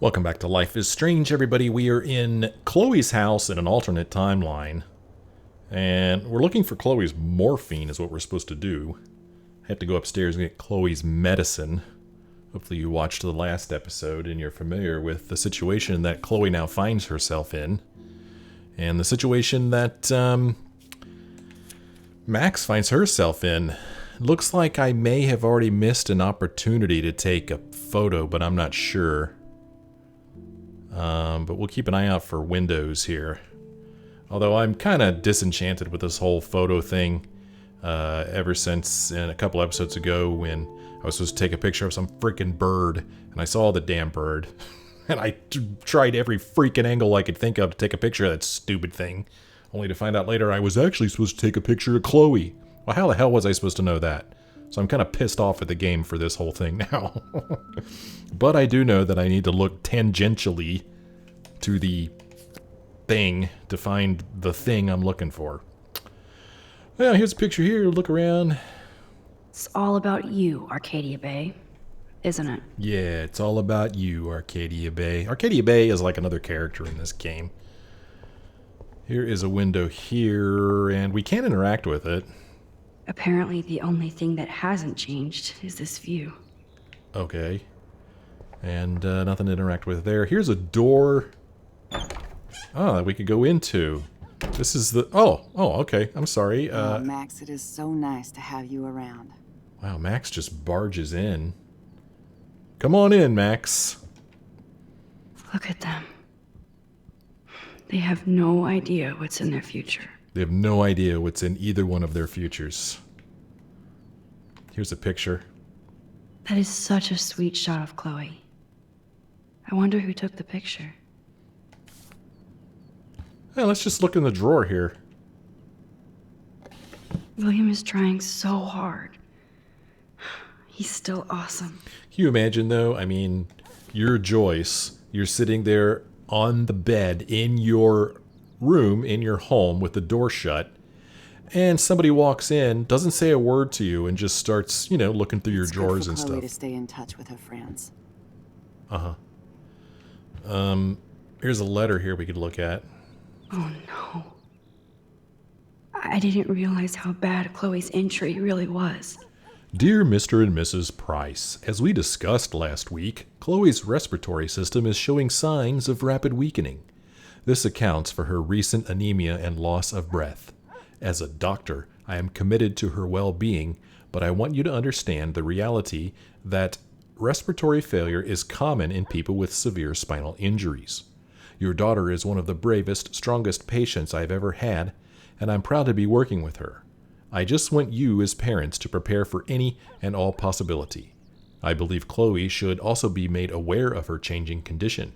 Welcome back to Life is Strange, everybody. We are in Chloe's house in an alternate timeline. And we're looking for Chloe's morphine is what we're supposed to do. I have to go upstairs and get Chloe's medicine. Hopefully you watched the last episode and you're familiar with the situation that Chloe now finds herself in. And the situation that Max finds herself in. Looks like I may have already missed an opportunity to take a photo, but I'm not sure. But we'll keep an eye out for windows here. Although I'm kind of disenchanted with this whole photo thing ever since a couple episodes ago when I was supposed to take a picture of some freaking bird and I saw the damn bird. And I tried every freaking angle I could think of to take a picture of that stupid thing. Only to find out later I was actually supposed to take a picture of Chloe. Well, how the hell was I supposed to know that? So I'm kind of pissed off at the game for this whole thing now. But I do know that I need to look tangentially to the thing to find the thing I'm looking for. Well, here's a picture here. Look around. It's all about you, Arcadia Bay, isn't it? Yeah, it's all about you, Arcadia Bay. Arcadia Bay is like another character in this game. Here is a window here, and we can't interact with it. Apparently the only thing that hasn't changed is this view. Okay. And nothing to interact with there. Here's a door. Oh, that we could go into. This is the... Oh, okay. I'm sorry. Max, it is so nice to have you around. Wow, Max just barges in. Come on in, Max. Look at them. They have no idea what's in their future. They have no idea what's in either one of their futures. Here's a picture. That is such a sweet shot of Chloe. I wonder who took the picture. Hey, let's just look in the drawer here. William is trying so hard. He's still awesome. Can you imagine, though? I mean, you're Joyce. You're sitting there on the bed in your room, in your home, with the door shut. And somebody walks in, doesn't say a word to you, and just starts, looking through your drawers and It's good for Chloe stuff. to stay in touch with her friends. Here's a letter here we could look at. Oh no. I didn't realize how bad Chloe's injury really was. Dear Mr. and Mrs. Price, as we discussed last week, Chloe's respiratory system is showing signs of rapid weakening. This accounts for her recent anemia and loss of breath. As a doctor, I am committed to her well-being, but I want you to understand the reality that respiratory failure is common in people with severe spinal injuries. Your daughter is one of the bravest, strongest patients I've ever had, and I'm proud to be working with her. I just want you as parents to prepare for any and all possibility. I believe Chloe should also be made aware of her changing condition.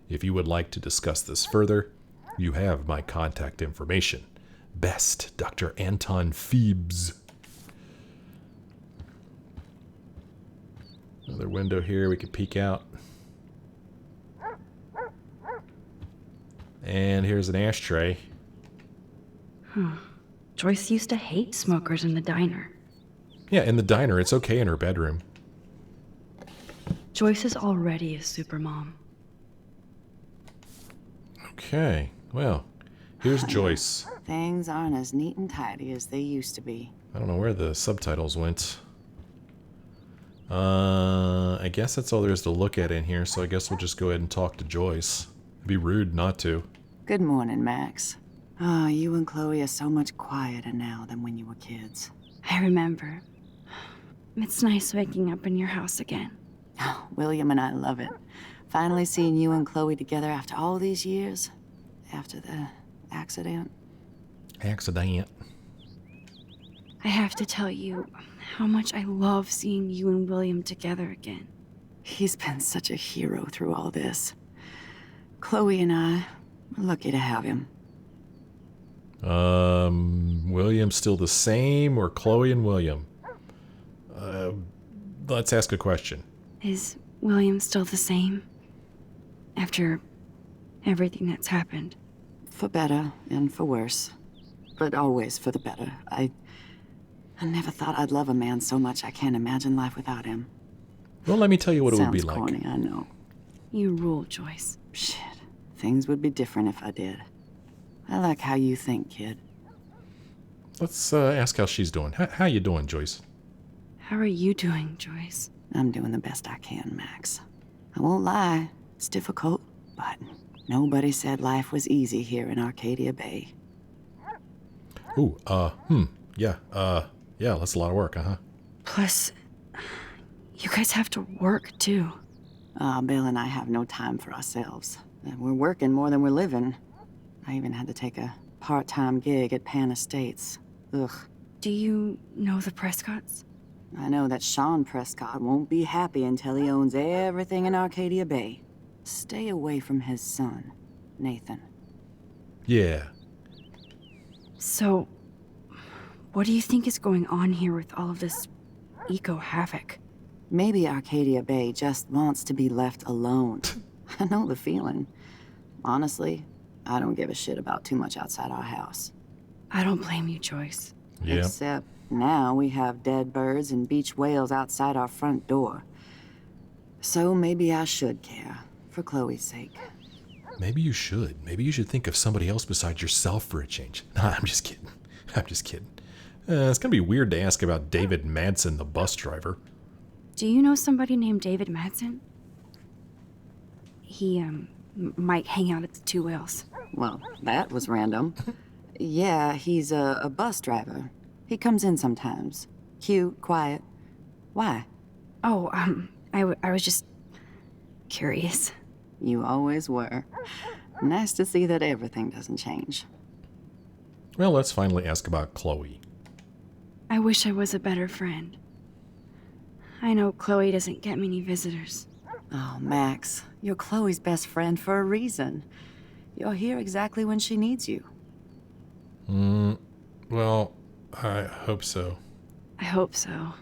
If you would like to discuss this further, you have my contact information. Best, Dr. Anton Phoebes. Another window here we could peek out. And here's an ashtray. Joyce used to hate smokers in the diner. Yeah, in the diner. It's okay in her bedroom. Joyce is already a supermom. Okay, well, here's Joyce. Things aren't as neat and tidy as they used to be. I don't know where the subtitles went. I guess that's all there is to look at in here, so I guess we'll just go ahead and talk to Joyce. It'd be rude not to. Good morning, Max. Oh, you and Chloe are so much quieter now than when you were kids. I remember. It's nice waking up in your house again. Oh, William and I love it. Finally seeing you and Chloe together after all these years. After the accident. Accident. I have to tell you how much I love seeing you and William together again. He's been such a hero through all this. Chloe and I are lucky to have him. William still the same, or Chloe and William? Let's ask a question. Is William still the same? After everything that's happened? For better and for worse. But always for the better. I never thought I'd love a man so much I can't imagine life without him. Well, let me tell you what it would be Sounds like. corny, I know. You rule, Joyce. Shit. Things would be different if I did. I like how you think, kid. Let's ask how she's doing. How you doing, Joyce? How are you doing, Joyce? I'm doing the best I can, Max. I won't lie. It's difficult, but nobody said life was easy here in Arcadia Bay. Ooh, yeah, that's a lot of work, huh? Plus, you guys have to work, too. Bill and I have no time for ourselves. We're working more than we're living. I even had to take a part-time gig at Pan Estates. Ugh. Do you know the Prescotts? I know that Sean Prescott won't be happy until he owns everything in Arcadia Bay. Stay away from his son, Nathan. Yeah. So, what do you think is going on here with all of this eco-havoc? Maybe Arcadia Bay just wants to be left alone. I know the feeling. Honestly, I don't give a shit about too much outside our house. I don't blame you, Joyce. Yeah. Except now we have dead birds and beach whales outside our front door. So maybe I should care, for Chloe's sake. Maybe you should. Maybe you should think of somebody else besides yourself for a change. Nah, I'm just kidding. I'm just kidding. It's gonna be weird to ask about David Madsen, the bus driver. Do you know somebody named David Madsen? He, might hang out at the Two Whales. Well, that was random. Yeah, he's a bus driver. He comes in sometimes. Cute, quiet. Why? Oh, I was just curious. You always were. Nice to see that everything doesn't change. Well, let's finally ask about Chloe. I wish I was a better friend. I know Chloe doesn't get many visitors. Oh, Max, you're Chloe's best friend for a reason. You're here exactly when she needs you. Well, I hope so. I hope so.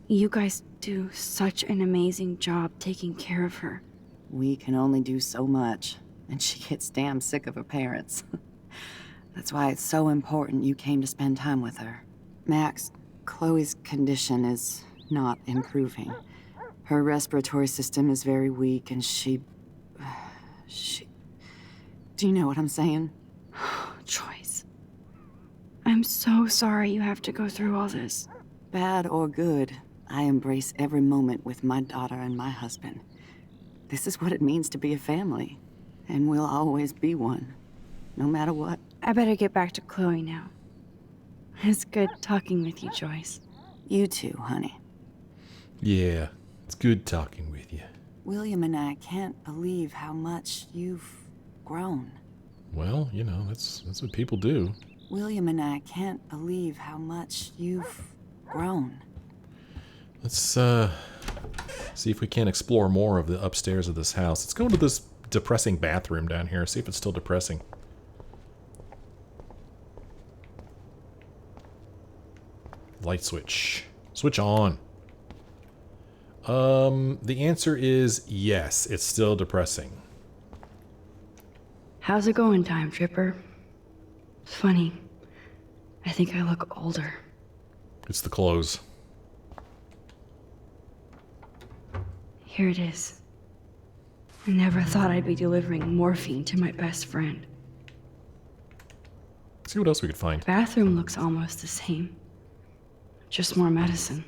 You guys do such an amazing job taking care of her. We can only do so much, and she gets damn sick of her parents. That's why it's so important you came to spend time with her. Max, Chloe's condition is not improving. Her respiratory system is very weak, and she... Do you know what I'm saying? Joyce. I'm so sorry you have to go through all this. Bad or good, I embrace every moment with my daughter and my husband. This is what it means to be a family, and we'll always be one, no matter what. I better get back to Chloe now. It's good talking with you, Joyce. You too, honey. Yeah, it's good talking with you. William and I can't believe how much you've grown. Well, you know, that's what people do. William and I can't believe how much you've grown. Let's see if we can explore more of the upstairs of this house. Let's go into this depressing bathroom down here, see if it's still depressing. Light switch. Switch on. The answer is yes, it's still depressing. How's it going, Time Tripper? Funny. I think I look older. It's the clothes. Here it is. I never thought I'd be delivering morphine to my best friend. Let's see what else we could find. Bathroom looks almost the same. Just more medicine.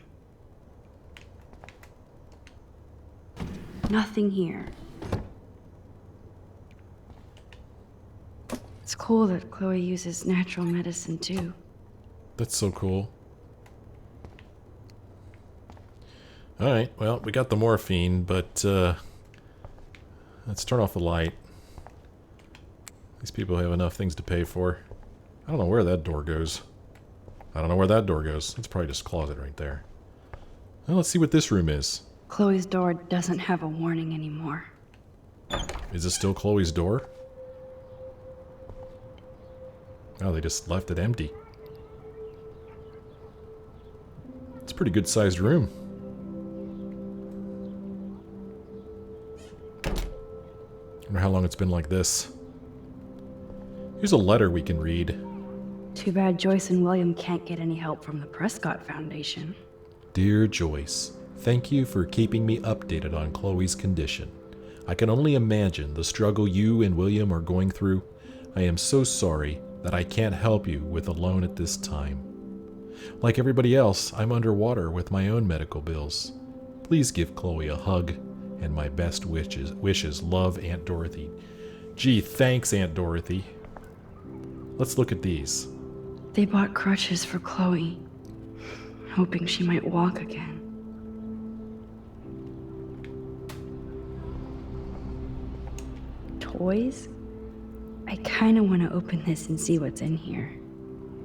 Nothing here. It's cool that Chloe uses natural medicine too. That's so cool. Alright, well, we got the morphine, but let's turn off the light. These people have enough things to pay for. I don't know where that door goes. I don't know where that door goes. It's probably just a closet right there. Well, let's see what this room is. Chloe's door doesn't have a warning anymore. Is it still Chloe's door? Oh, they just left it empty. It's a pretty good sized room. I wonder how long it's been like this. Here's a letter we can read. Too bad Joyce and William can't get any help from the Prescott Foundation. Dear Joyce, thank you for keeping me updated on Chloe's condition. I can only imagine the struggle you and William are going through. I am so sorry that I can't help you with a loan at this time. Like everybody else, I'm underwater with my own medical bills. Please give Chloe a hug and my best wishes. Love, Aunt Dorothy. Gee, thanks, Aunt Dorothy. Let's look at these. They bought crutches for Chloe, hoping she might walk again. Toys? I kind of want to open this and see what's in here.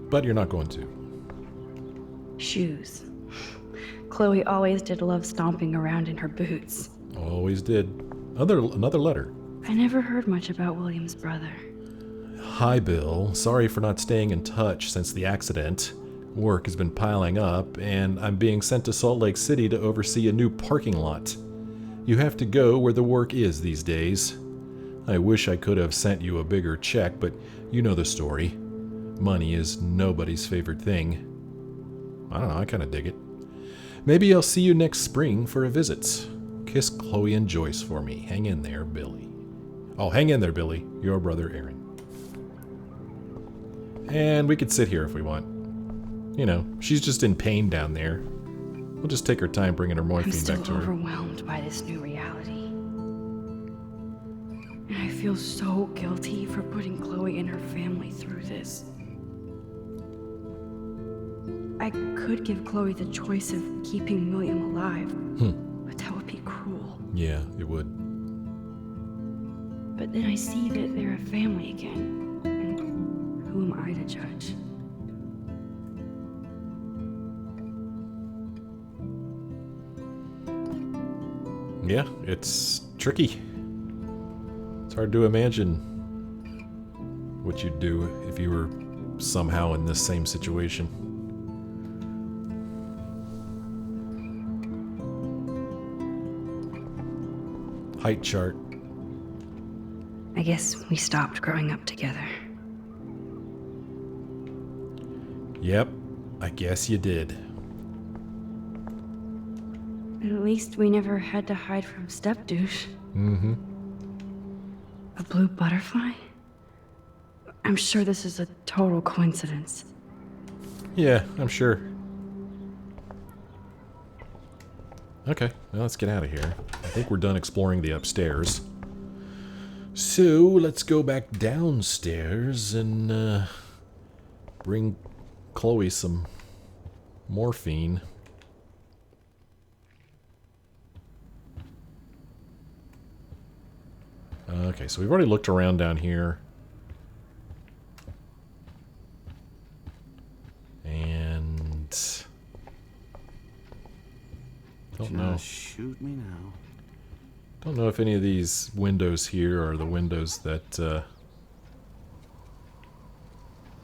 But you're not going to. Shoes. Chloe always did love stomping around in her boots. Always did. Another letter. I never heard much about William's brother. Hi, Bill. Sorry for not staying in touch since the accident. Work has been piling up, and I'm being sent to Salt Lake City to oversee a new parking lot. You have to go where the work is these days. I wish I could have sent you a bigger check, but you know the story. Money is nobody's favorite thing. I don't know, I kind of dig it. Maybe I'll see you next spring for a visit. Kiss Chloe and Joyce for me. Hang in there, Billy. Oh, hang in there, Billy. Your brother, Aaron. And we could sit here if we want. You know, she's just in pain down there. We'll just take her time bringing her morphine back to her. I'm still overwhelmed by this new reality. And I feel so guilty for putting Chloe and her family through this. I could give Chloe the choice of keeping William alive, but that would be cruel. Yeah, it would. But then I see that they're a family again, and who am I to judge? Yeah, it's tricky. It's hard to imagine what you'd do if you were somehow in this same situation. Height chart. I guess we stopped growing up together. Yep, I guess you did. At least we never had to hide from step-douche. Mm-hmm. A blue butterfly? I'm sure this is a total coincidence. Yeah, I'm sure. Okay, well, let's get out of here. I think we're done exploring the upstairs. So, let's go back downstairs and bring Chloe some morphine. Okay, so we've already looked around down here. And don't know. Shoot me now. Don't know if any of these windows here are the windows that I'm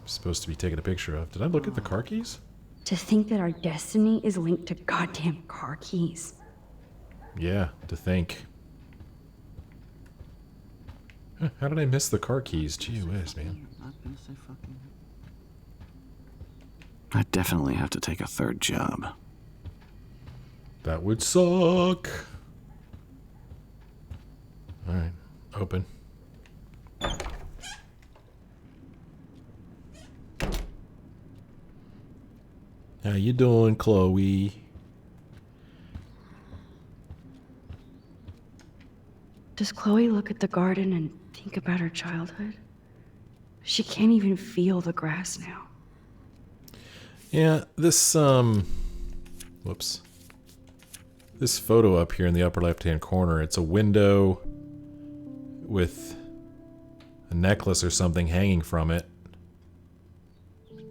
supposed to be taking a picture of. Did I look at the car keys? To think that our destiny is linked to goddamn car keys. Yeah, to think. Huh, how did I miss the car keys? Gee whiz, man. I definitely have to take a third job. That would suck. Alright, open. How you doing, Chloe? Does Chloe look at the garden and think about her childhood? She can't even feel the grass now. Yeah, this, whoops. This photo up here in the upper left-hand corner, it's a window with a necklace or something hanging from it.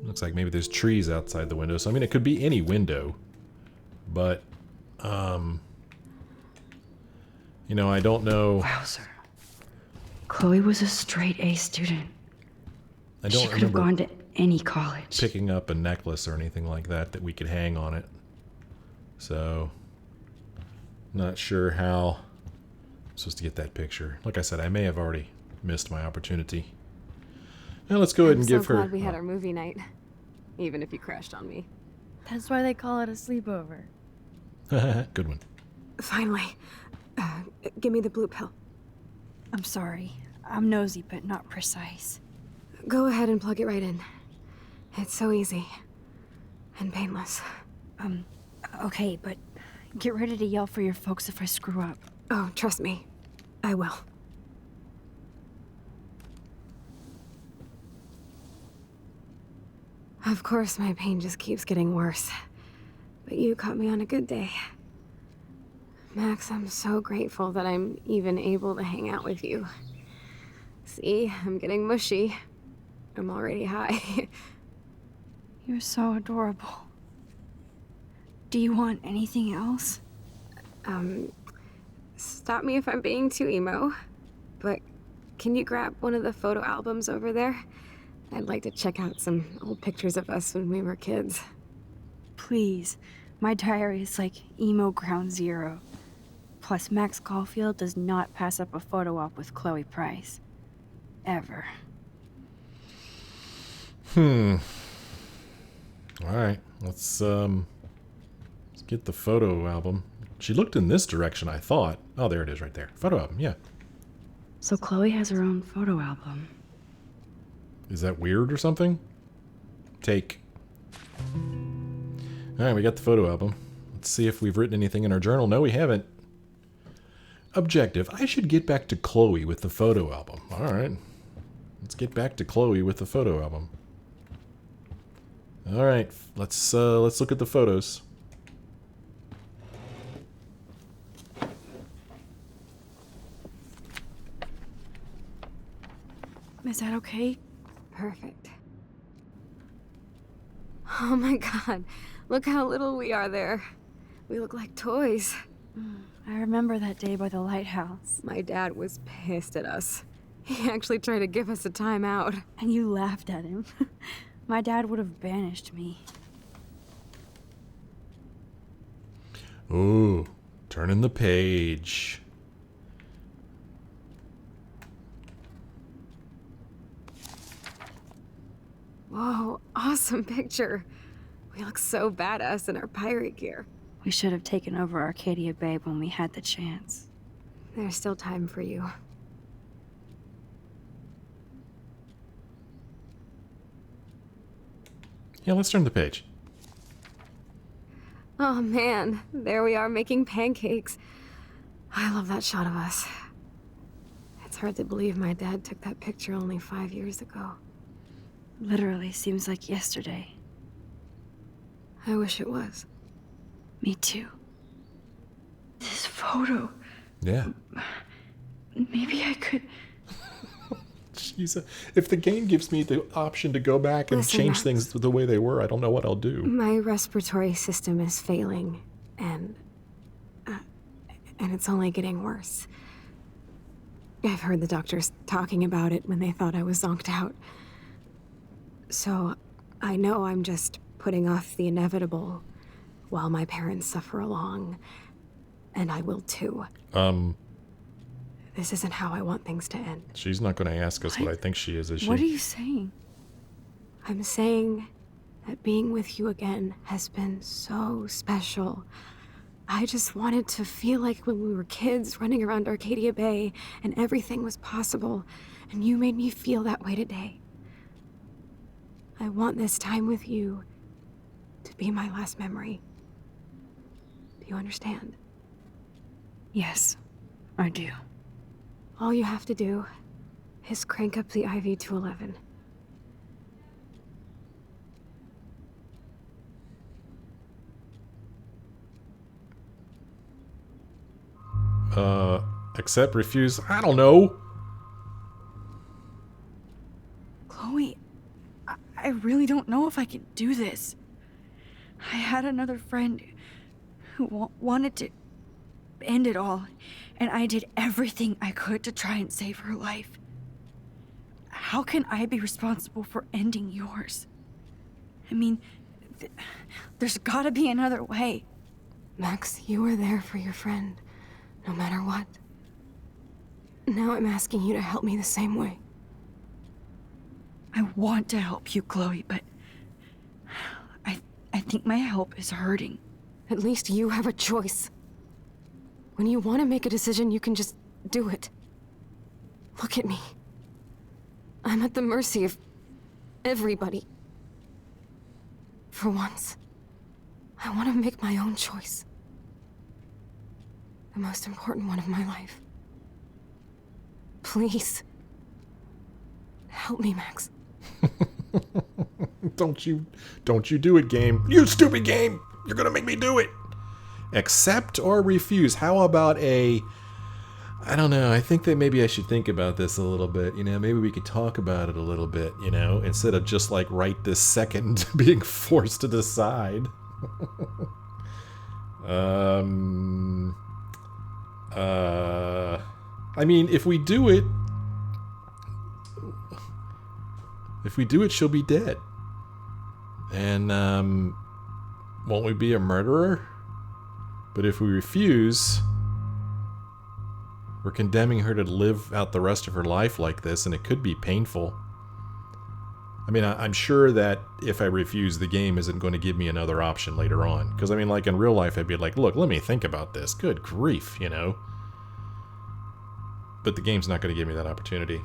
Looks like maybe there's trees outside the window. So, I mean, it could be any window. But, you know, I don't know. Wowzer. Chloe was a straight A student. I don't She could have remember gone to any college. picking up a necklace or anything like that that we could hang on it. So, not sure how I'm supposed to get that picture. Like I said, I may have already missed my opportunity. Now let's go ahead and give her. I'm so glad we had our movie night, even if you crashed on me. That's why they call it a sleepover. Good one. Finally. Give me the blue pill. I'm sorry. I'm nosy, but not precise. Go ahead and plug it right in. It's so easy. And painless. Okay, but get ready to yell for your folks if I screw up. Oh, trust me. I will. Of course, my pain just keeps getting worse. But you caught me on a good day. Max, I'm so grateful that I'm even able to hang out with you. See, I'm getting mushy. I'm already high. You're so adorable. Do you want anything else? Stop me if I'm being too emo, but can you grab one of the photo albums over there? I'd like to check out some old pictures of us when we were kids. Please. My diary is like emo ground zero. Plus, Max Caulfield does not pass up a photo op with Chloe Price. Ever. All right, let's get the photo album. She looked in this direction, I thought. Oh, there it is right there. Photo album, yeah. So Chloe has her own photo album. Is that weird or something? Take. All right, we got the photo album. Let's see if we've written anything in our journal. No, we haven't. Objective. I should get back to Chloe with the photo album. All right. Let's get back to Chloe with the photo album. All right, let's look at the photos. Is that okay? Perfect. Oh my god, look how little we are there. We look like toys. I remember that day by the lighthouse. My dad was pissed at us. He actually tried to give us a timeout. And you laughed at him. My dad would have banished me. Ooh, turning the page. Whoa, awesome picture. We look so badass in our pirate gear. We should have taken over Arcadia Bay when we had the chance. There's still time for you. Yeah, let's turn the page. Oh man, there we are making pancakes. I love that shot of us. It's hard to believe my dad took that picture only 5 years ago. Literally seems like yesterday. I wish it was. Me too. This photo. Yeah. Maybe I could... Jeez, if the game gives me the option to go back and Listen, change Max. things the way they were, I don't know what I'll do. My respiratory system is failing, and it's only getting worse. I've heard the doctors talking about it when they thought I was zonked out. So, I know I'm just putting off the inevitable while my parents suffer along, and I will too. This isn't how I want things to end. She's not going to ask us what I think she is she? What are you saying? I'm saying that being with you again has been so special. I just wanted to feel like when we were kids running around Arcadia Bay and everything was possible, and you made me feel that way today. I want this time with you to be my last memory. Do you understand? Yes, I do. All you have to do is crank up the IV to 11. Accept, refuse, I don't know. Chloe, I really don't know if I can do this. I had another friend who wanted to end it all, and I did everything I could to try and save her life. How can I be responsible for ending yours? I mean, there's gotta be another way. Max, you were there for your friend, no matter what. Now I'm asking you to help me the same way. I want to help you, Chloe, but I think my help is hurting. At least you have a choice. When you want to make a decision, you can just do it. Look at me. I'm at the mercy of everybody. For once, I want to make my own choice. The most important one of my life. Please. Help me, Max. Don't you do it, game. You stupid game! You're gonna make me do it! Accept or refuse. How about I don't know, I think that maybe I should think about this a little bit, maybe we could talk about it a little bit, instead of just like right this second being forced to decide. I mean, if we do it, she'll be dead. And, won't we be a murderer? But if we refuse, we're condemning her to live out the rest of her life like this, and it could be painful. I mean, I'm sure that if I refuse, the game isn't going to give me another option later on. Because, I mean, like, in real life, I'd be like, look, let me think about this. Good grief, But the game's not going to give me that opportunity.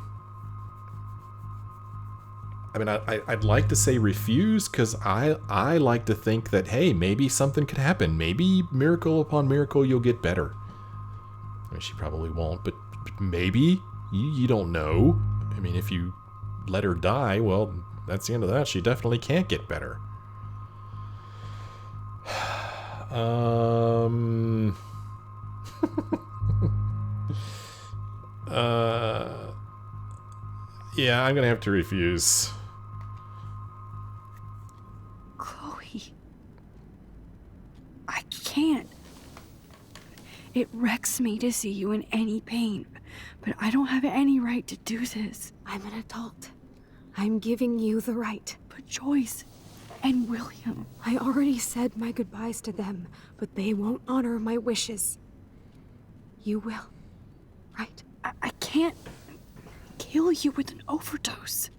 I mean, I'd like to say refuse, because I like to think that, hey, maybe something could happen. Maybe miracle upon miracle, you'll get better. I mean, she probably won't, but maybe. You don't know. I mean, if you let her die, well, that's the end of that. She definitely can't get better. Yeah, I'm gonna have to refuse. Chloe. I can't. It wrecks me to see you in any pain, but I don't have any right to do this. I'm an adult. I'm giving you the right. But Joyce and William... I already said my goodbyes to them, but they won't honor my wishes. You will, right? I can't kill you with an overdose.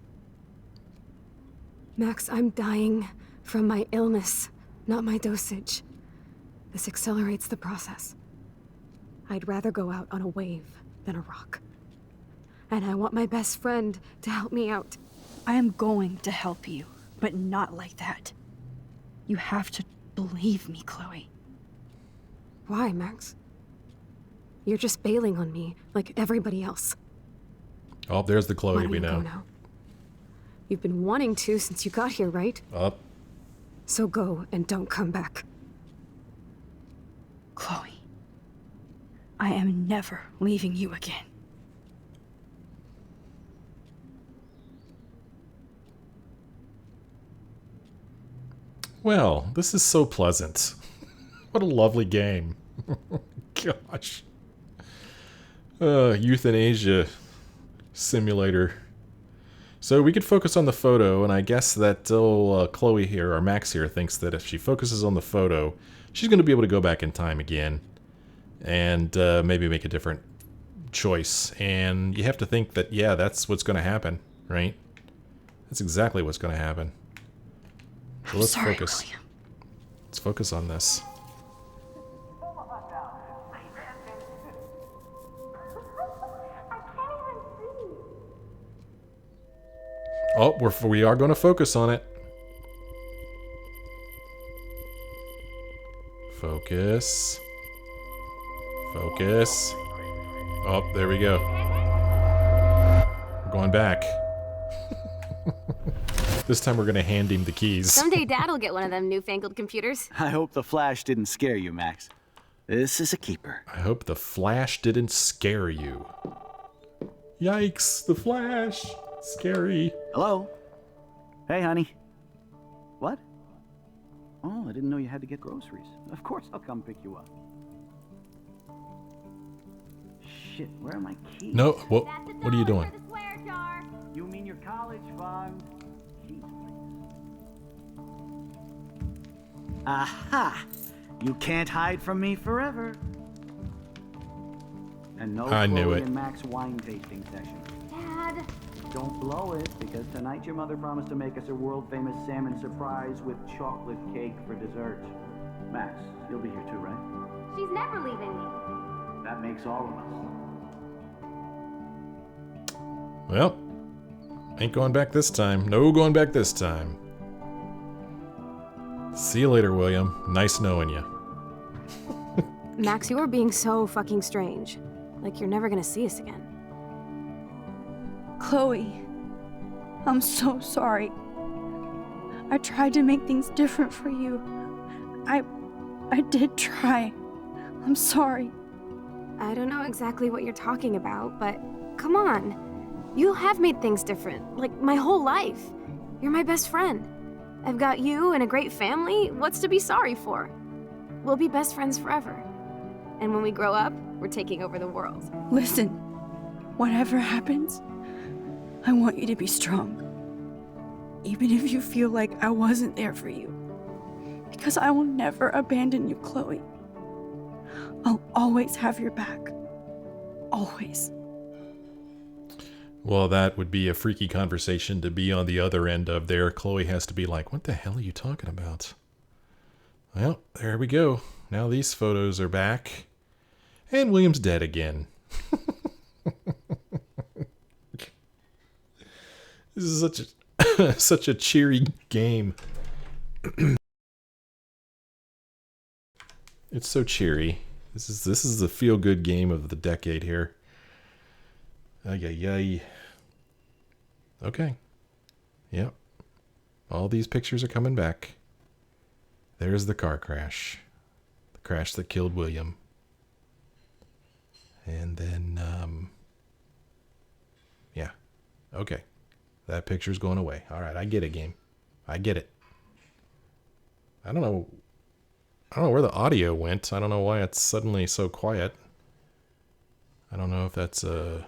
Max, I'm dying from my illness, not my dosage. This accelerates the process. I'd rather go out on a wave than a rock. And I want my best friend to help me out. I am going to help you, but not like that. You have to believe me, Chloe. Why, Max? You're just bailing on me like everybody else. Oh, there's the Chloe we know. Now? You've been wanting to since you got here, right? Up. So go and don't come back. Chloe, I am never leaving you again. Well, this is so pleasant. What a lovely game. Gosh. Euthanasia simulator. So we could focus on the photo, and I guess that Chloe here, or Max here, thinks that if she focuses on the photo, she's going to be able to go back in time again and maybe make a different choice. And you have to think that, yeah, that's what's going to happen, right? That's exactly what's going to happen. So let's focus. William. Let's focus on this. Oh, we are going to focus on it. Focus. Focus. Oh, there we go. We're going back. This time we're going to hand him the keys. Someday Dad'll get one of them newfangled computers. I hope the flash didn't scare you, Max. This is a keeper. I hope the flash didn't scare you. Yikes, the flash. Scary. Hello? Hey, honey. What? Oh, I didn't know you had to get groceries. Of course I'll come pick you up. Shit, where are my keys? No, what are you doing? You mean your college fund? Keys, please. Aha! You can't hide from me forever. And no I knew Chloe it. and Max wine tasting session. Dad. Don't blow it, because tonight your mother promised to make us a world-famous salmon surprise with chocolate cake for dessert. Max, you'll be here too, right? She's never leaving me. That makes all of us. Well, ain't going back this time. No going back this time. See you later, William. Nice knowing you. Max, you are being so fucking strange. Like you're never gonna see us again. Chloe, I'm so sorry. I tried to make things different for you. I did try. I'm sorry. I don't know exactly what you're talking about, but come on. You have made things different, like my whole life. You're my best friend. I've got you and a great family. What's to be sorry for? We'll be best friends forever. And when we grow up, we're taking over the world. Listen, whatever happens, I want you to be strong. Even if you feel like I wasn't there for you. Because I will never abandon you, Chloe. I'll always have your back. Always. Well, that would be a freaky conversation to be on the other end of there. Chloe has to be like, what the hell are you talking about? Well, there we go. Now these photos are back. And William's dead again. This is such a cheery game. It's so cheery. This is the feel-good game of the decade here. Ay, ay, ay. Okay. Yep. All these pictures are coming back. There's the car crash. The crash that killed William. And then, yeah. Okay. That picture's going away. All right, I get it, game. I get it. I don't know where the audio went. I don't know why it's suddenly so quiet. I don't know if that's a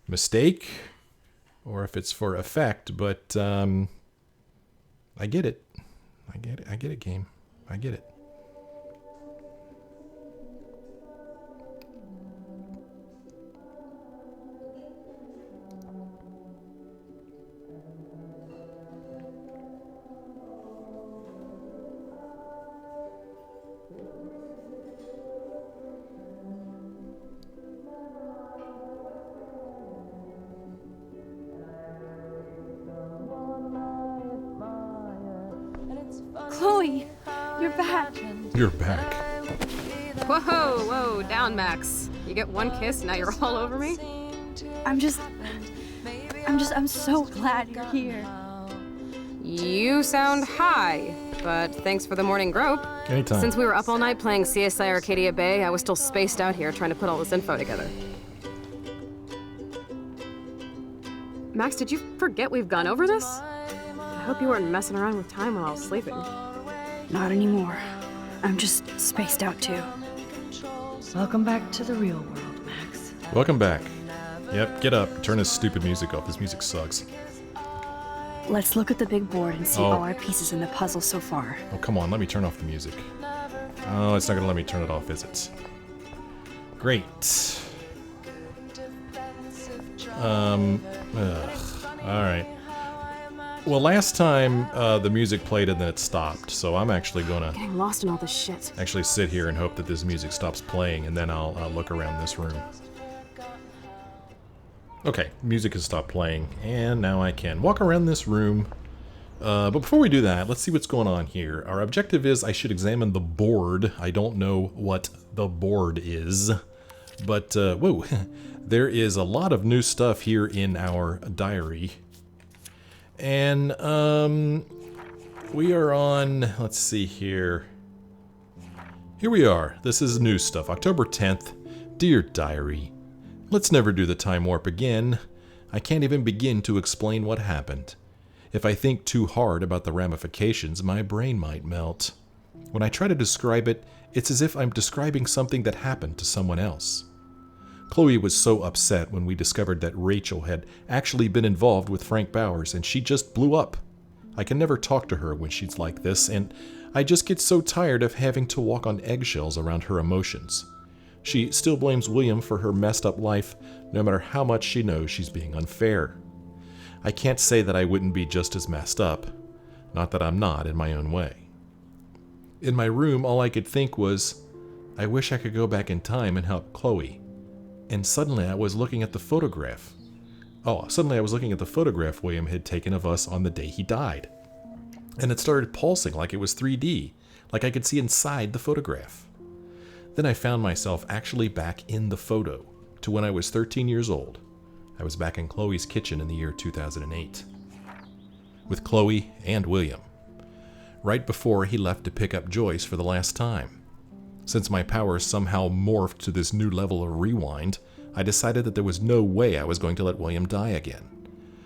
mistake or if it's for effect, but I get it. I get it. I get it, game. I get it. Chloe, you're back. You're back. Whoa, down, Max. You get one kiss, now you're all over me? I'm so glad you're here. You sound high, but thanks for the morning grope. Anytime. Since we were up all night playing CSI Arcadia Bay, I was still spaced out here trying to put all this info together. Max, did you forget we've gone over this? I hope you weren't messing around with time while I was sleeping. Not anymore. I'm just spaced out too. Welcome back to the real world, Max. Welcome back. Yep, get up. Turn this stupid music off. This music sucks. Let's look at the big board and see Oh. all our pieces in the puzzle so far. Oh, come on. Let me turn off the music. Oh, it's not going to let me turn it off, is it? Great. Alright. Well, last time the music played and then it stopped, so I'm actually going to Getting lost in all this shit. actually sit here and hope that this music stops playing, and then I'll look around this room. Okay, music has stopped playing, and now I can walk around this room. But before we do that, let's see what's going on here. Our objective is I should examine the board. I don't know what the board is, but, whoa, there is a lot of new stuff here in our diary. And, we are on, let's see here. Here we are. This is new stuff. October 10th. Dear Diary. Let's never do the time warp again. I can't even begin to explain what happened. If I think too hard about the ramifications, my brain might melt. When I try to describe it, it's as if I'm describing something that happened to someone else. Chloe was so upset when we discovered that Rachel had actually been involved with Frank Bowers, and she just blew up. I can never talk to her when she's like this, and I just get so tired of having to walk on eggshells around her emotions. She still blames William for her messed up life, no matter how much she knows she's being unfair. I can't say that I wouldn't be just as messed up. Not that I'm not in my own way. In my room, all I could think was, I wish I could go back in time and help Chloe. And suddenly I was looking at the photograph. Oh, suddenly I was looking at the photograph William had taken of us on the day he died. And it started pulsing like it was 3D, like I could see inside the photograph. Then I found myself actually back in the photo, to when I was 13 years old. I was back in Chloe's kitchen in the year 2008. With Chloe and William. Right before he left to pick up Joyce for the last time. Since my powers somehow morphed to this new level of rewind, I decided that there was no way I was going to let William die again.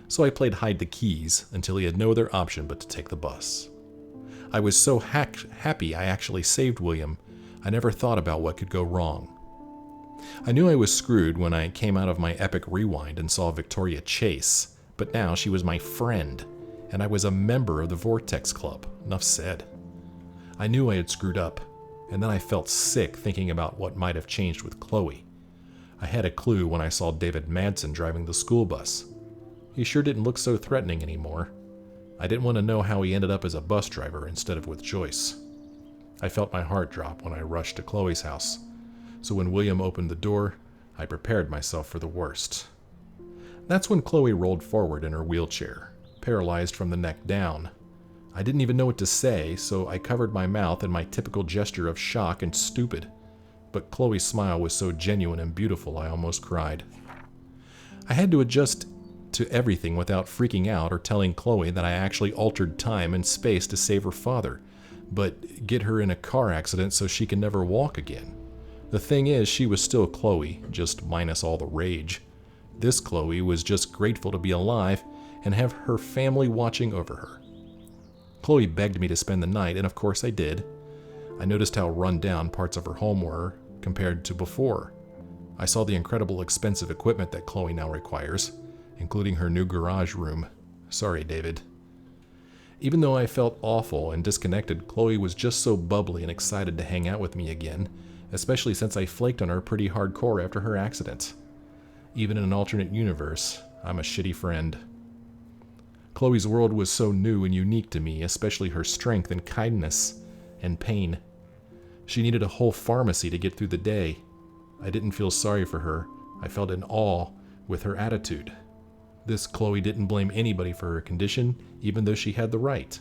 So I played hide the keys until he had no other option but to take the bus. I was so happy I actually saved William, I never thought about what could go wrong. I knew I was screwed when I came out of my epic rewind and saw Victoria Chase, but now she was my friend, and I was a member of the Vortex Club. Enough said. I knew I had screwed up, and then I felt sick thinking about what might have changed with Chloe. I had a clue when I saw David Madsen driving the school bus. He sure didn't look so threatening anymore. I didn't want to know how he ended up as a bus driver instead of with Joyce. I felt my heart drop when I rushed to Chloe's house, so when William opened the door, I prepared myself for the worst. That's when Chloe rolled forward in her wheelchair, paralyzed from the neck down. I didn't even know what to say, so I covered my mouth in my typical gesture of shock and stupid. But Chloe's smile was so genuine and beautiful I almost cried. I had to adjust to everything without freaking out or telling Chloe that I actually altered time and space to save her father, but get her in a car accident so she can never walk again. The thing is, she was still Chloe, just minus all the rage. This Chloe was just grateful to be alive and have her family watching over her. Chloe begged me to spend the night, and of course I did. I noticed how run down parts of her home were compared to before. I saw the incredible expensive equipment that Chloe now requires, including her new garage room. Sorry, David. Even though I felt awful and disconnected, Chloe was just so bubbly and excited to hang out with me again, especially since I flaked on her pretty hardcore after her accident. Even in an alternate universe, I'm a shitty friend. Chloe's world was so new and unique to me, especially her strength and kindness and pain. She needed a whole pharmacy to get through the day. I didn't feel sorry for her. I felt in awe with her attitude. This Chloe didn't blame anybody for her condition, even though she had the right.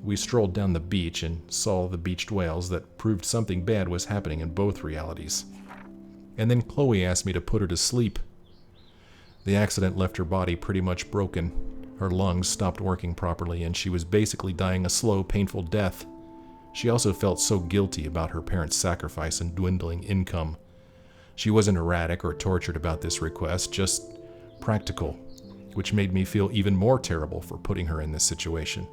We strolled down the beach and saw the beached whales that proved something bad was happening in both realities. And then Chloe asked me to put her to sleep. The accident left her body pretty much broken. Her lungs stopped working properly, and she was basically dying a slow, painful death. She also felt so guilty about her parents' sacrifice and dwindling income. She wasn't erratic or tortured about this request, just practical, which made me feel even more terrible for putting her in this situation.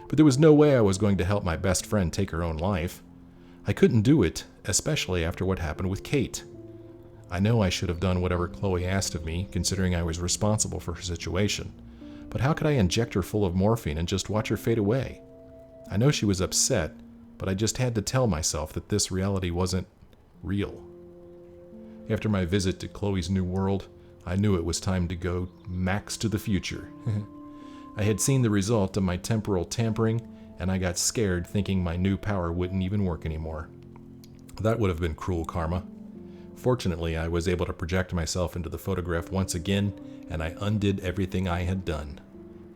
But there was no way I was going to help my best friend take her own life. I couldn't do it, especially after what happened with Kate. I know I should have done whatever Chloe asked of me, considering I was responsible for her situation. But how could I inject her full of morphine and just watch her fade away? I know she was upset, but I just had to tell myself that this reality wasn't real. After my visit to Chloe's new world, I knew it was time to go Max to the future. I had seen the result of my temporal tampering, and I got scared thinking my new power wouldn't even work anymore. That would have been cruel karma. Fortunately, I was able to project myself into the photograph once again, and I undid everything I had done.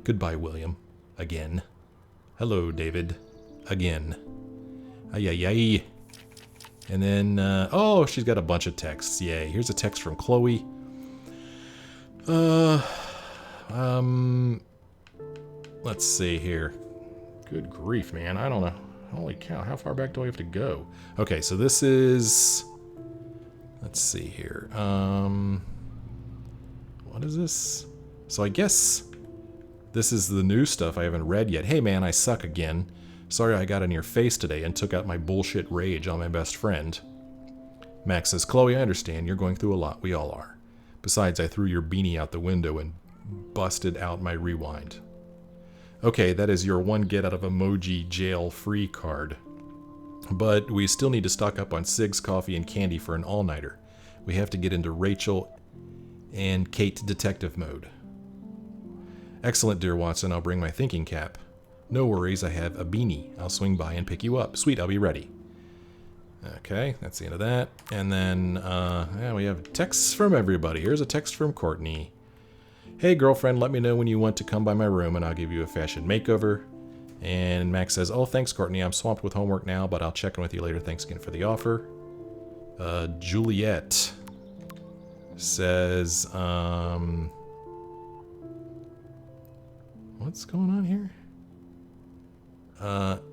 Goodbye, William. Again. Hello, David. Again. Ay, ay, ay. And then, oh, she's got a bunch of texts. Yay. Here's a text from Chloe. Let's see here. Good grief, man. I don't know. Holy cow. How far back do I have to go? Okay, so this is... Let's see here. What is this? So I guess this is the new stuff I haven't read yet. Hey man, I suck again. Sorry I got in your face today and took out my bullshit rage on my best friend. Max says, Chloe, I understand. You're going through a lot. We all are. Besides, I threw your beanie out the window and busted out my rewind. Okay, that is your one get out of emoji jail free card. But we still need to stock up on cigs, coffee, and candy for an all-nighter. We have to get into Rachel and Kate detective mode. Excellent, dear Watson. I'll bring my thinking cap. No worries, I have a beanie. I'll swing by and pick you up. Sweet, I'll be ready. Okay, that's the end of that. And then, yeah, we have texts from everybody. Here's a text from Courtney. Hey, girlfriend, let me know when you want to come by my room and I'll give you a fashion makeover. And Max says, oh, thanks, Courtney. I'm swamped with homework now, but I'll check in with you later. Thanks again for the offer. Juliet says, what's going on here?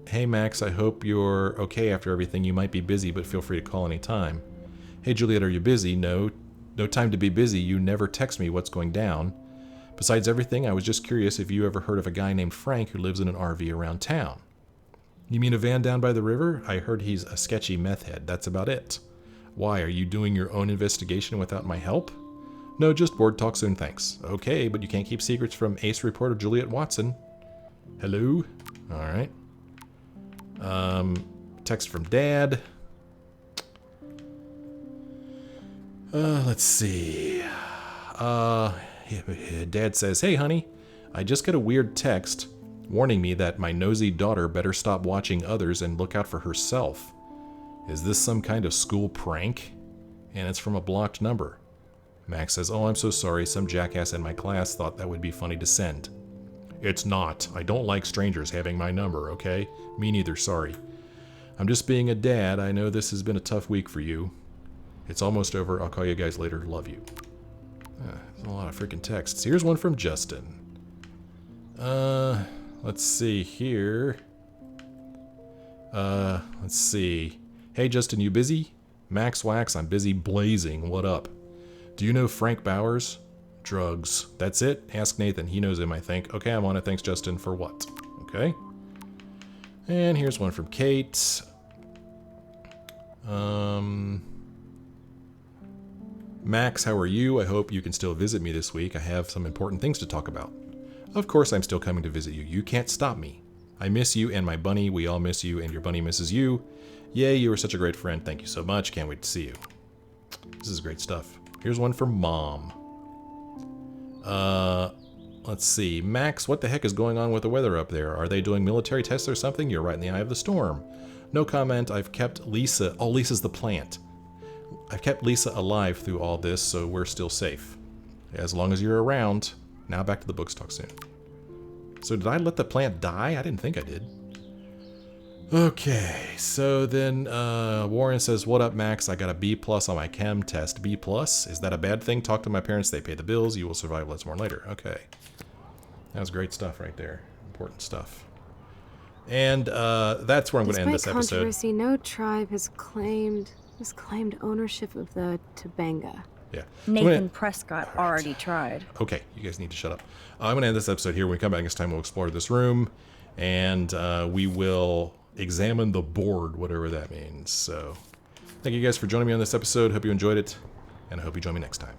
Hey, Max, I hope you're okay after everything. You might be busy, but feel free to call anytime. Hey, Juliet, are you busy? No time to be busy. You never text me what's going down. Besides everything, I was just curious if you ever heard of a guy named Frank who lives in an RV around town. You mean a van down by the river? I heard he's a sketchy meth head. That's about it. Why, are you doing your own investigation without my help? No, just bored. Talk soon, thanks. Okay, but you can't keep secrets from ace reporter Juliet Watson. Hello? Alright. Text from Dad. Let's see. Dad says, hey, honey, I just got a weird text warning me that my nosy daughter better stop watching others and look out for herself. Is this some kind of school prank? And it's from a blocked number. Max says, oh, I'm so sorry. Some jackass in my class thought that would be funny to send. It's not. I don't like strangers having my number, okay? Me neither, sorry. I'm just being a dad. I know this has been a tough week for you. It's almost over. I'll call you guys later. Love you. There's a lot of freaking texts. Here's one from Justin. Let's see here. Let's see. Hey, Justin, you busy? Max Wax, I'm busy blazing. What up? Do you know Frank Bowers? Drugs. That's it? Ask Nathan. He knows him, I think. Okay, I'm on it. Thanks, Justin. For what? Okay. And here's one from Kate. Max, how are you? I hope you can still visit me this week. I have some important things to talk about. Of course I'm still coming to visit you. You can't stop me. I miss you and my bunny. We all miss you and your bunny misses you. Yay, you were such a great friend. Thank you so much. Can't wait to see you. This is great stuff. Here's one from Mom. Let's see. Max, what the heck is going on with the weather up there? Are they doing military tests or something? You're right in the eye of the storm. No comment. I've kept Lisa... Oh, Lisa's the plant. I've kept Lisa alive through all this, so we're still safe. As long as you're around. Now back to the books. Talk soon. So did I let the plant die? I didn't think I did. Okay, so then Warren says, what up, Max? I got a B+ on my chem test. B+? Is that a bad thing? Talk to my parents. They pay the bills. You will survive lots more later. Okay. That was great stuff right there. Important stuff. And that's where I'm going to end this episode. Controversy, no tribe has claimed ownership of the Tobanga. Yeah. Nathan Prescott already tried. Okay, you guys need to shut up. I'm going to end this episode here. When we come back next time, we'll explore this room, and we will examine the board, whatever that means. So, thank you guys for joining me on this episode. Hope you enjoyed it, and I hope you join me next time.